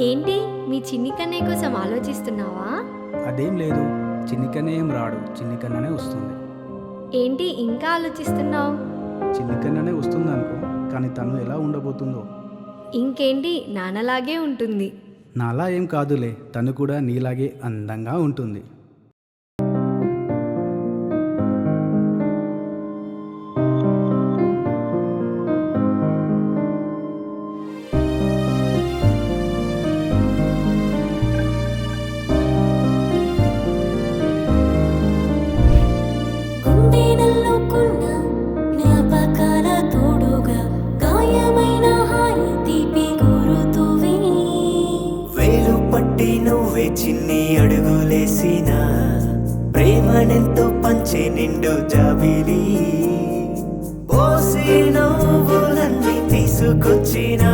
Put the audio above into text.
ఏంటి మీ చిన్ని కన్నయ్య కోసం ఆలోచిస్తున్నావా? అదేం లేదు, చిన్నికన్నా ఏం రాడు, చిన్నికన్నానే వస్తుంది. ఏంటి ఇంకా ఆలోచిస్తున్నావు? చిన్నికన్నానే వస్తుంది అనుకో, కానీ తను ఎలా ఉండబోతుందో. ఇంకేంటి నాన్నలాగే ఉంటుంది. నాలా ఏం కాదులే, తను కూడా నీలాగే అందంగా ఉంటుంది. గుండెనల్లుకున్న జ్ఞాపకాల తోడుగా గాయమైన హాయి తీపి గురుతువే. వేలు పట్టి నువ్వే చిన్ని అడుగులేసిన ప్రేమనెంతో పంచే నిండు జాబిలి. పోసి నవ్వులన్నీ తీసుకొచ్చిన